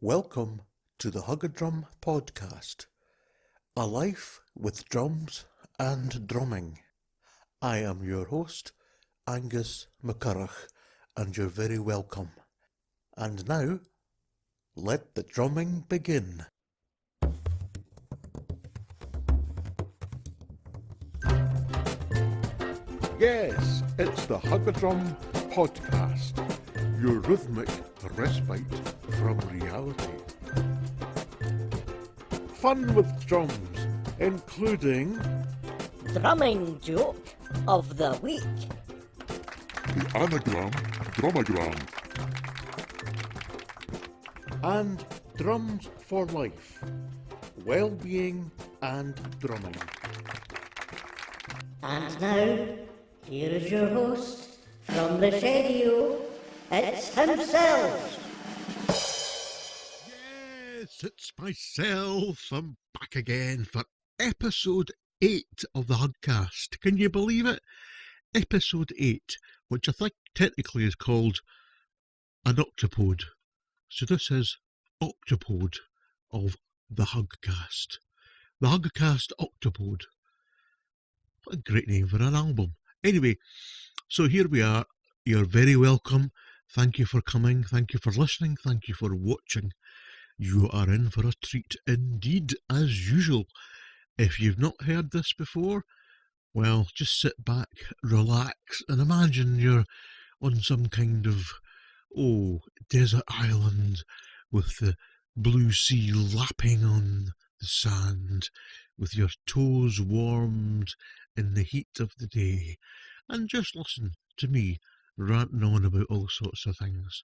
Welcome to the Hug a Drum podcast, a life with drums and drumming. I am your host, Angus McCurrach, and you're very welcome. And now, let the drumming begin. Yes, it's the Hug a Drum podcast, your rhythmic respite from reality. Fun with drums, including Drumming joke of the week. The anagram, drumagram. and drums for life, well-being and drumming. And now, here is your host from the Shedio. It's himself. Yes, it's myself. I'm back again for episode 8 of the Hugcast. Can you believe it? Episode 8, which I think technically is called an octopode. So this is octopode of the Hugcast. The Hugcast Octopode. What a great name for an album. Anyway, so here we are. You're very welcome. Thank you for coming. Thank you for listening. Thank you for watching. You are in for a treat indeed, as usual. If you've not heard this before, well, just sit back, relax, and imagine you're on some kind of, desert island with the blue sea lapping on the sand, with your toes warmed in the heat of the day, and just listen to me ranting on about all sorts of things.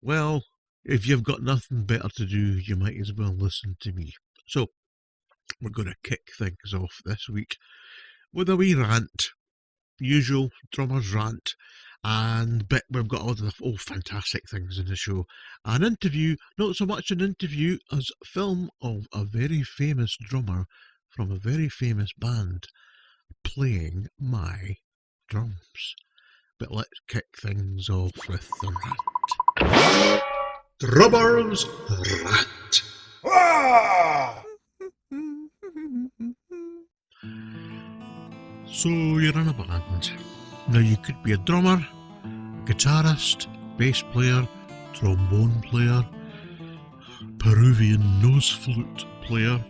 Well, if you've got nothing better to do, you might as well listen to me. So, we're going to kick things off this week with a wee rant. Usual drummer's rant. But we've got all the fantastic things in the show. An interview, not so much an interview as film of a very famous drummer from a very famous band playing my drums. But let's kick things off with the rant. Drummer's rant. So you're in a band. Now you could be a drummer, guitarist, bass player, trombone player, Peruvian nose flute player,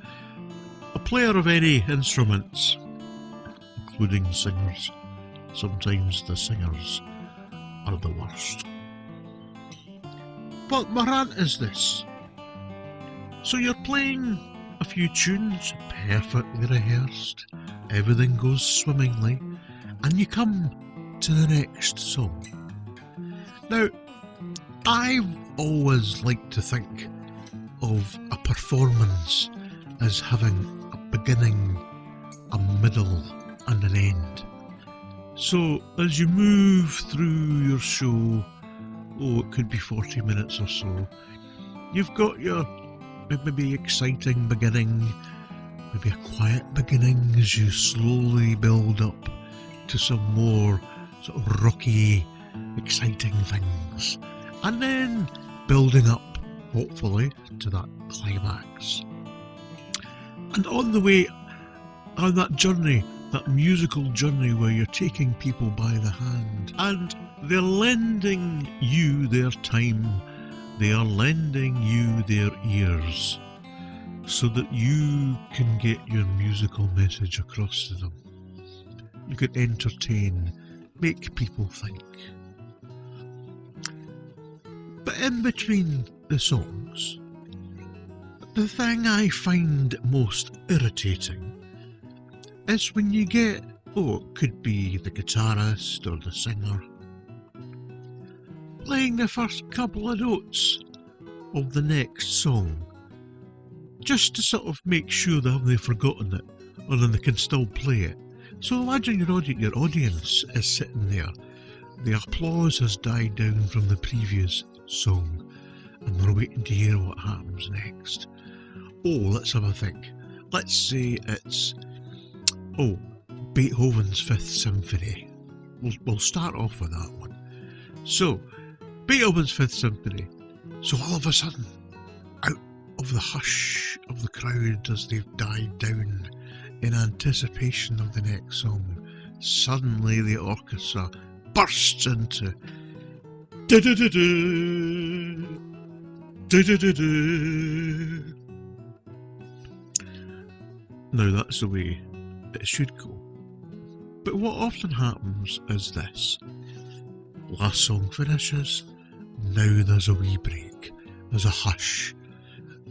a player of any instruments, including singers. Sometimes the singers are the worst. But my rant is this. So you're playing a few tunes, perfectly rehearsed, everything goes swimmingly, and you come to the next song. Now, I've always liked to think of a performance as having a beginning, a middle, and an end. So, as you move through your show, it could be 40 minutes or so, you've got your maybe exciting beginning, maybe a quiet beginning as you slowly build up to some more sort of rocky, exciting things, and then building up, hopefully, to that climax. And on the way, on that journey, that musical journey where you're taking people by the hand and they're lending you their time, they are lending you their ears so that you can get your musical message across to them. You can entertain, make people think. But in between the songs, the thing I find most irritating is when you get, it could be the guitarist or the singer, playing the first couple of notes of the next song, just to sort of make sure they haven't forgotten it, or then they can still play it. So imagine your audience is sitting there, the applause has died down from the previous song, and they're waiting to hear what happens next. Let's have a think. Let's say it's Beethoven's Fifth Symphony. We'll start off with that one. So, Beethoven's Fifth Symphony. So all of a sudden, of the hush of the crowd as they've died down in anticipation of the next song, suddenly the orchestra bursts into du-du-du-du, du-du-du-du. Now that's the way it should go. But what often happens is this. Last song finishes, now there's a wee break, there's a hush,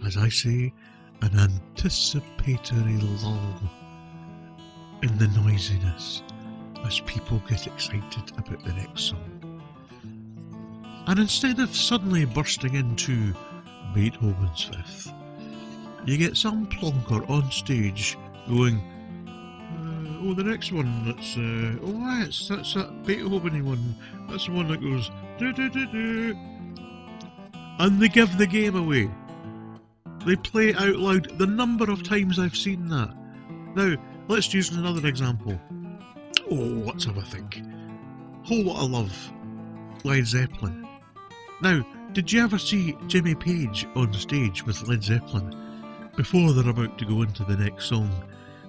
as I say, an anticipatory lull in the noisiness as people get excited about the next song. And instead of suddenly bursting into Beethoven's Fifth, you get some plonker on stage going, the next one, that's that Beethoven-y one, that's the one that goes do-do-do-do, and they give the game away. They play it out loud. The number of times I've seen that. Now, let's use another example. Let's have a think. Whole Lot of Love, Led Zeppelin. Now, did you ever see Jimmy Page on stage with Led Zeppelin before they're about to go into the next song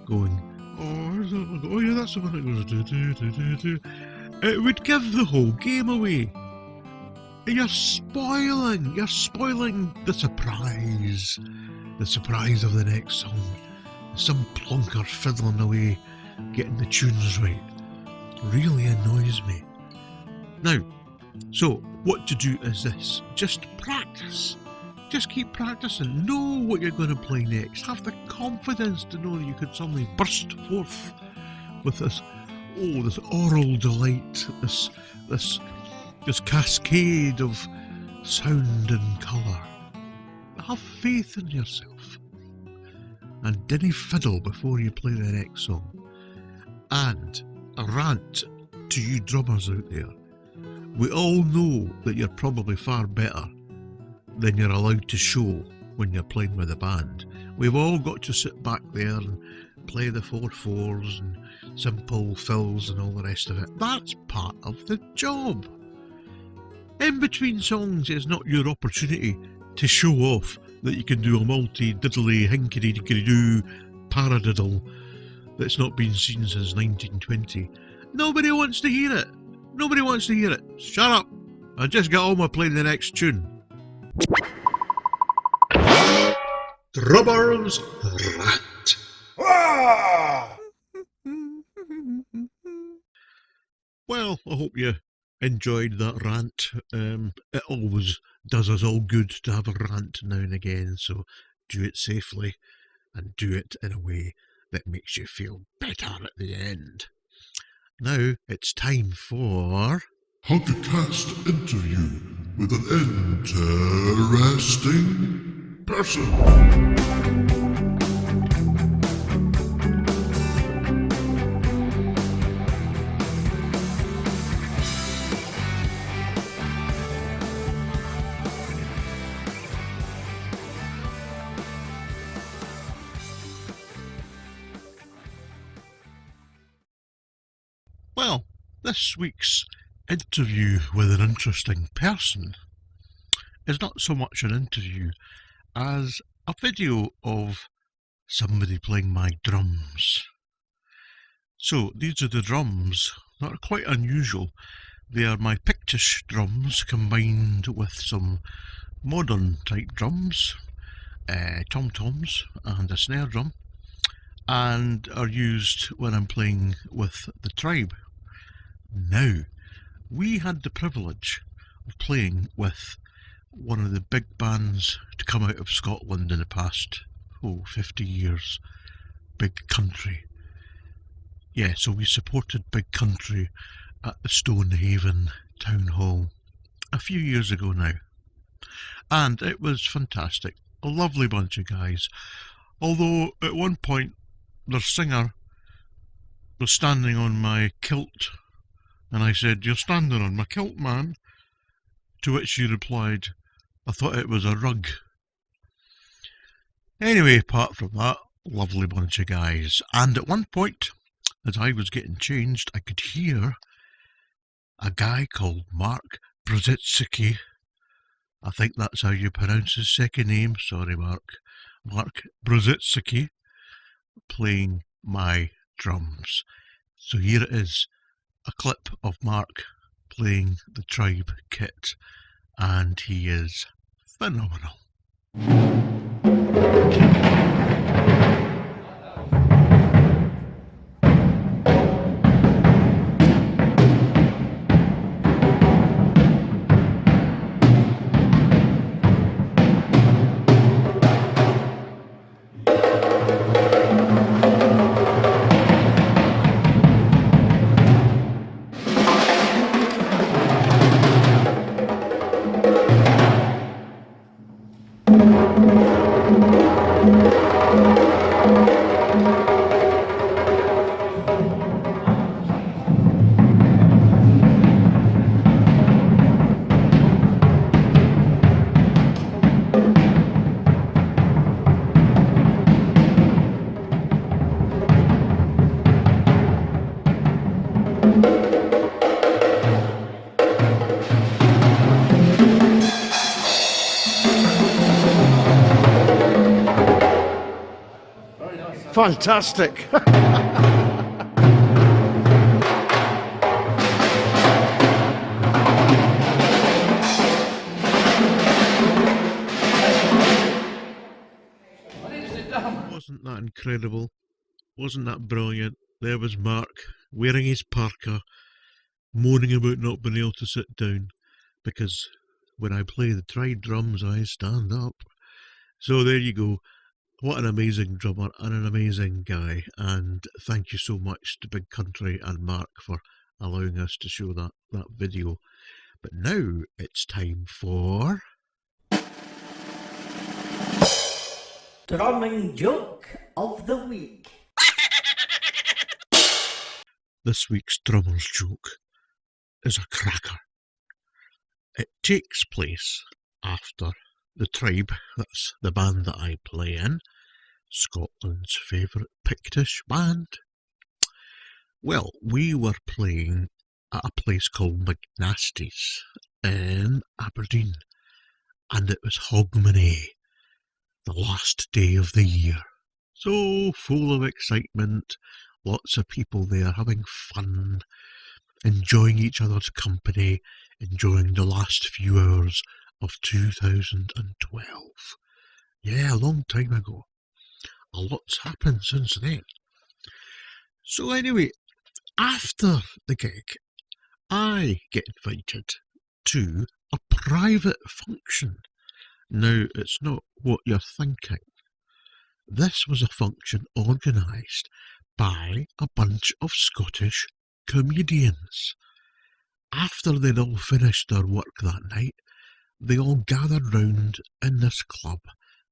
going, oh yeah, that's the one that goes do-do-do-do-do. It would give the whole game away. You're spoiling the surprise of the next song. Some plonker fiddling away, getting the tunes right. Really annoys me. Now, so what to do is this. Just practice. Just keep practicing. Know what you're going to play next. Have the confidence to know that you could suddenly burst forth with this oral delight, this cascade of sound and colour. Have faith in yourself. And didn't fiddle before you play the next song. And a rant to you drummers out there. We all know that you're probably far better than you're allowed to show when you're playing with a band. We've all got to sit back there and play the 4/4s and simple fills and all the rest of it. That's part of the job. In between songs is not your opportunity to show off that you can do a multi-diddly, hinkety-dinkety-doo paradiddle that's not been seen since 1920. Nobody wants to hear it. Nobody wants to hear it. Shut up. I just got on with playing the next tune. Drummer's Rant. Well, I hope you enjoyed that rant. It always does us all good to have a rant now and again, so do it safely and do it in a way that makes you feel better at the end. Now it's time for How to cast interview with an interesting person. Well, this week's interview with an interesting person is not so much an interview as a video of somebody playing my drums. So these are the drums that are quite unusual. They are my Pictish drums combined with some modern type drums, tom-toms and a snare drum, and are used when I'm playing with the Trybe. Now, we had the privilege of playing with one of the big bands to come out of Scotland in the past 50 years, Big Country. Yeah, so we supported Big Country at the Stonehaven Town Hall a few years ago now. And it was fantastic, a lovely bunch of guys. Although at one point their singer was standing on my kilt, and I said, "You're standing on my kilt, man." To which she replied, "I thought it was a rug." Anyway, apart from that, lovely bunch of guys. And at one point, as I was getting changed, I could hear a guy called Mark Brzezicki, I think that's how you pronounce his second name. Sorry, Mark. Mark Brzezicki, playing my drums. So here it is, a clip of Mark playing the Trybe kit, and he is phenomenal. Fantastic. Wasn't that incredible? Wasn't that brilliant? There was Mark, wearing his parka, moaning about not being able to sit down, because when I play the Trybe drums, I stand up. So there you go. What an amazing drummer and an amazing guy, and thank you so much to Big Country and Mark for allowing us to show that video. But now it's time for... Drumming Joke of the Week. This week's drummer's joke is a cracker. It takes place after the Trybe, that's the band that I play in, Scotland's favourite Pictish band. Well, we were playing at a place called McNasty's in Aberdeen, and it was Hogmanay, the last day of the year. So full of excitement, lots of people there having fun, enjoying each other's company, enjoying the last few hours of 2012. Yeah, a long time ago. A lot's happened since then. So anyway, after the gig, I get invited to a private function. Now, it's not what you're thinking. This was a function organised by a bunch of Scottish comedians. After they'd all finished their work that night, they all gathered round in this club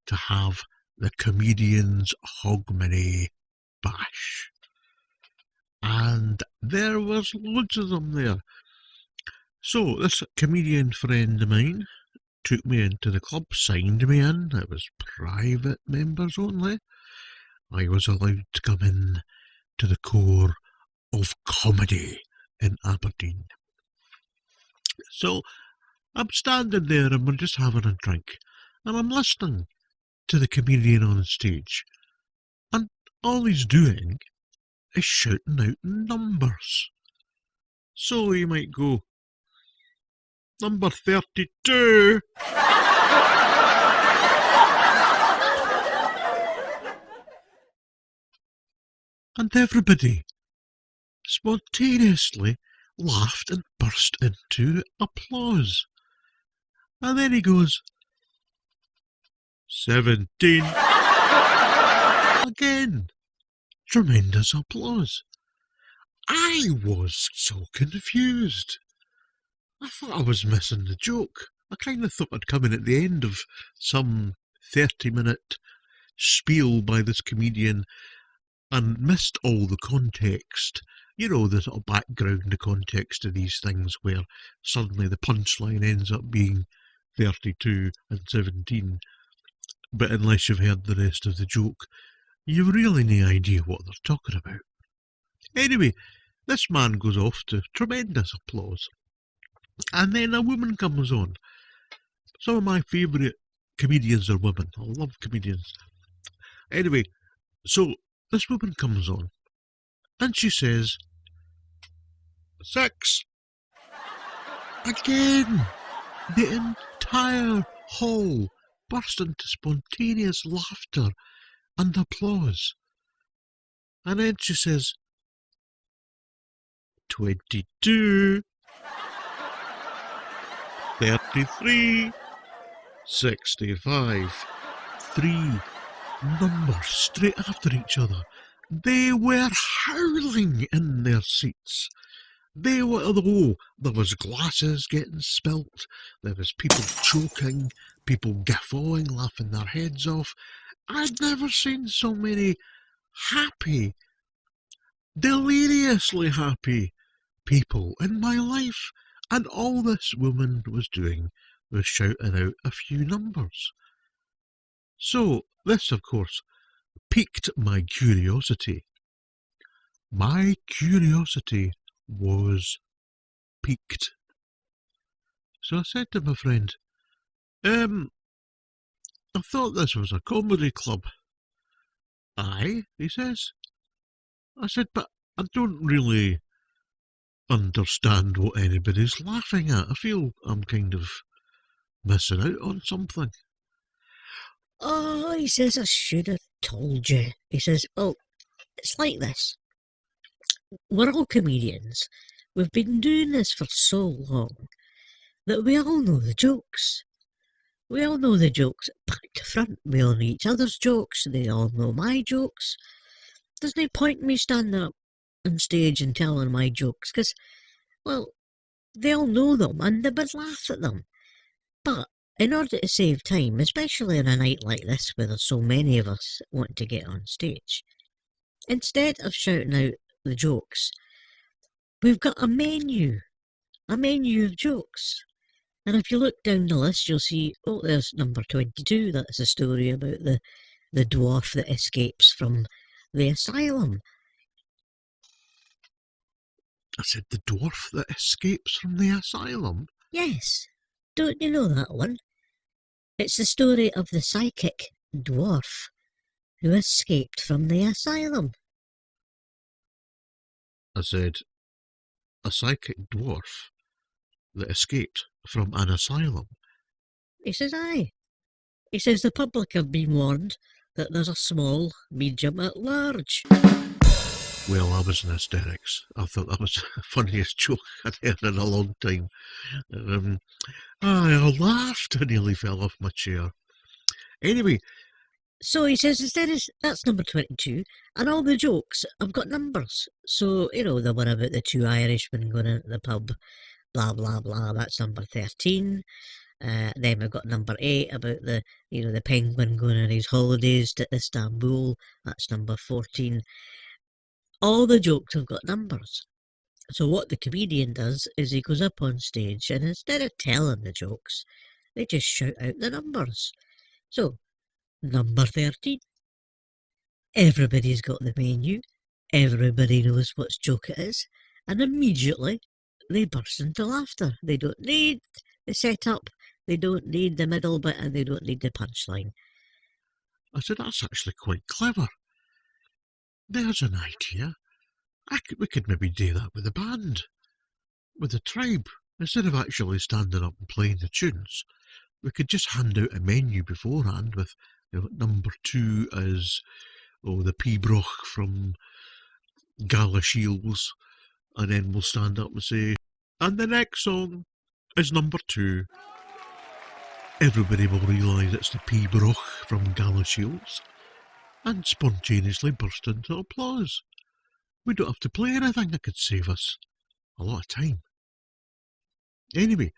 to have the Comedians' Hogmanay Bash. And there was loads of them there. So this comedian friend of mine took me into the club, signed me in. It was private members only. I was allowed to come in to the core of comedy in Aberdeen. So I'm standing there and we're just having a drink, and I'm listening to the comedian on stage, and all he's doing is shouting out numbers. So he might go, number 32. And everybody spontaneously laughed and burst into applause. And then he goes, 17. Again. Tremendous applause. I was so confused. I thought I was missing the joke. I kind of thought I'd come in at the end of some 30-minute spiel by this comedian and missed all the context. You know, the sort of background, the context of these things where suddenly the punchline ends up being 32 and 17. But unless you've heard the rest of the joke, you've really no idea what they're talking about. Anyway, this man goes off to tremendous applause. And then a woman comes on, Some of my favourite comedians are women. I love comedians. Anyway, so this woman comes on and she says, 6. Again, the entire hall burst into spontaneous laughter and applause. And then she says, 22, 33, 65. 3 numbers straight after each other. They were howling in their seats. There was glasses getting spilt, there was people choking, people guffawing, laughing their heads off. I'd never seen so many happy, deliriously happy people in my life, and all this woman was doing was shouting out a few numbers. So this, of course, piqued my curiosity. My curiosity was piqued. So I said to my friend, I thought this was a comedy club. Aye, he says. I said, but I don't really understand what anybody's laughing at. I feel I'm kind of missing out on something. Oh, he says, I should have told you. He says, oh, it's like this. We're all comedians. We've been doing this for so long that we all know the jokes. We all know the jokes back to front. We all know each other's jokes. They all know my jokes. There's no point in me standing up on stage and telling my jokes because, well, they all know them and they would laugh at them. But in order to save time, especially on a night like this where there's so many of us wanting to get on stage, instead of shouting out the jokes, we've got a menu of jokes. And if you look down the list, you'll see, oh, there's number 22. That's a story about the dwarf that escapes from the asylum. I said, the dwarf that escapes from the asylum? Yes. Don't you know that one? It's the story of the psychic dwarf who escaped from the asylum. I said, a psychic dwarf that escaped from an asylum? He says, aye. He says the public have been warned that there's a small, medium at large. Well, I was in hysterics. I thought that was the funniest joke I'd heard in a long time. I laughed. I nearly fell off my chair. Anyway. So he says, instead of, that's number 22, and all the jokes have got numbers. So, the one about the 2 Irishmen going into the pub, blah, blah, blah, that's number 13. Then we've got number 8 about the penguin going on his holidays to Istanbul, that's number 14. All the jokes have got numbers. So what the comedian does is he goes up on stage and instead of telling the jokes, they just shout out the numbers. So, number 13. Everybody's got the menu. Everybody knows what joke it is. And immediately they burst into laughter. They don't need the setup, they don't need the middle bit, and they don't need the punchline. I said, that's actually quite clever. There's an idea. We could maybe do that with the band, with the Trybe. Instead of actually standing up and playing the tunes, we could just hand out a menu beforehand with number 2 as the Pibroch from Galashiels, and then we'll stand up and say, and the next song is number 2. Everybody will realise it's the Pibroch from Galashiels and spontaneously burst into applause. We don't have to play anything that could save us a lot of time. Anyway,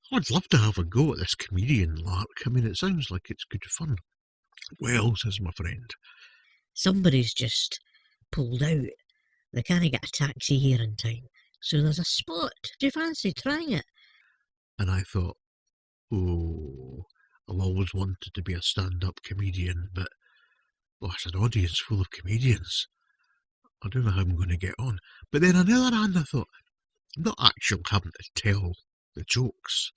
I'd love to have a go at this comedian lark. I mean, it sounds like it's good fun. Well, says my friend, somebody's just pulled out. They can't get a taxi here in time. So there's a spot. Do you fancy trying it? And I thought, I've always wanted to be a stand-up comedian, but it's an audience full of comedians. I don't know how I'm going to get on. But then on the other hand, I thought, I'm not actually having to tell the jokes.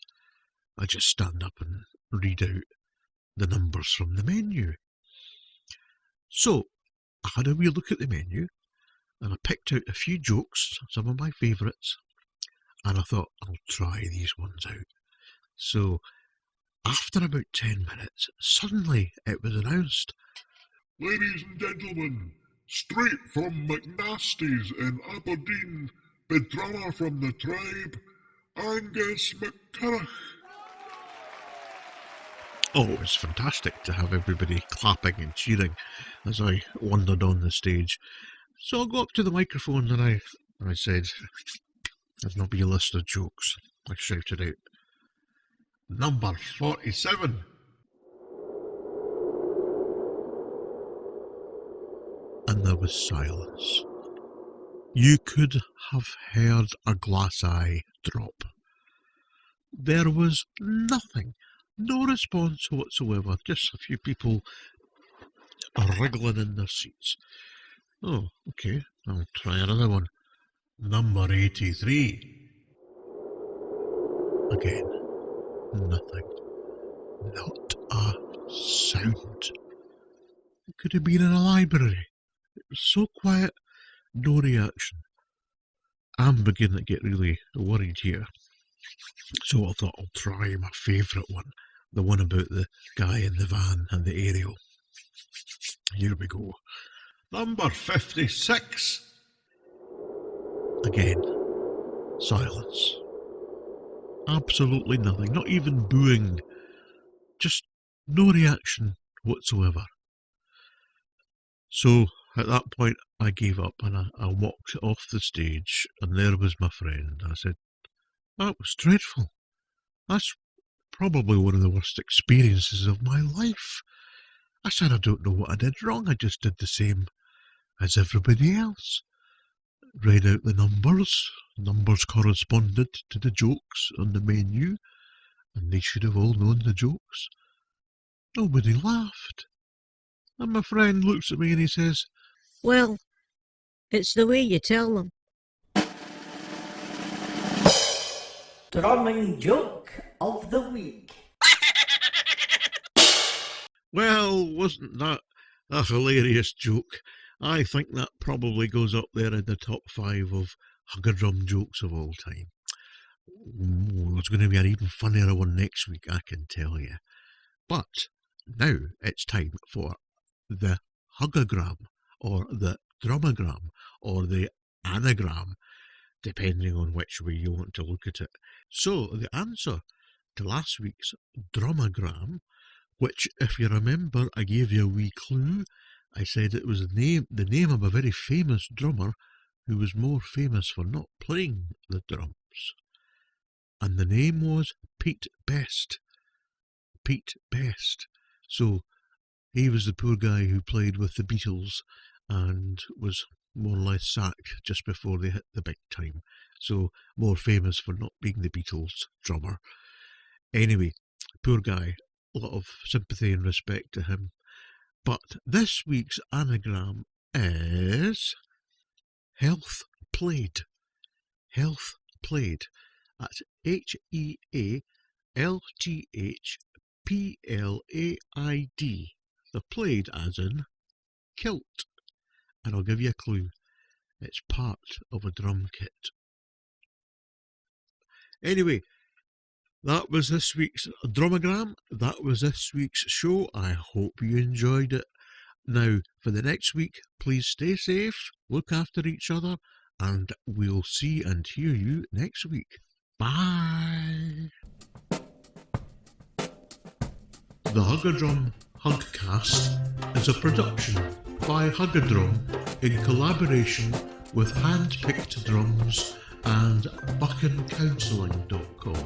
I just stand up and read out the numbers from the menu. So, I had a wee look at the menu, and I picked out a few jokes, some of my favourites, and I thought, I'll try these ones out. So, after about 10 minutes, suddenly it was announced, Ladies and gentlemen, straight from McNasty's in Aberdeen, the drummer from the Trybe, Angus McCurrach. oh, it was fantastic to have everybody clapping and cheering as I wandered on the stage. So I got up to the microphone and I said, there's no be a list of jokes. I shouted out, number 47. And there was silence. You could have heard a glass eye drop. There was nothing, no response whatsoever, just a few people wriggling in their seats. Oh, okay, I'll try another one. Number 83. Again, nothing. Not a sound. It could have been in a library. It was so quiet, no reaction. I'm beginning to get really worried here. So I thought I'll try my favourite one, the one about the guy in the van and the aerial. Here we go. Number 56. Again, silence. Absolutely nothing, not even booing. Just no reaction whatsoever. So at that point I gave up and I walked off the stage, and there was my friend. I said, that was dreadful. That's probably one of the worst experiences of my life. I said, I don't know what I did wrong. I just did the same as everybody else. Read out the numbers. Numbers corresponded to the jokes on the menu, and they should have all known the jokes. Nobody laughed. And my friend looks at me and he says, Well, it's the way you tell them. Drumming joke of the week. well, wasn't that a hilarious joke? I think that probably goes up there in the top 5 of Hugger-Drum jokes of all time. It's going to be an even funnier one next week, I can tell you. But now it's time for the Hugger-Gram, or the Drumogram, or the Anagram, depending on which way you want to look at it. So the answer to last week's Drumogram, which, if you remember, I gave you a wee clue. I said it was the name of a very famous drummer who was more famous for not playing the drums. And the name was Pete Best. Pete Best. So he was the poor guy who played with the Beatles and was more or less sacked just before they hit the big time. So more famous for not being the Beatles drummer. Anyway, poor guy. A lot of sympathy and respect to him. But this week's anagram is Health Played. Health Played. That's HEALTHPLAID. The played as in kilt. And I'll give you a clue. It's part of a drum kit. Anyway, that was this week's Drumogram. That was this week's show. I hope you enjoyed it. Now, for the next week, please stay safe, look after each other, and we'll see and hear you next week. Bye! The Hugger-Drum Hugcast is a production by Hugger-Drum in collaboration with Handpicked Drums and BuchanCounselling.com.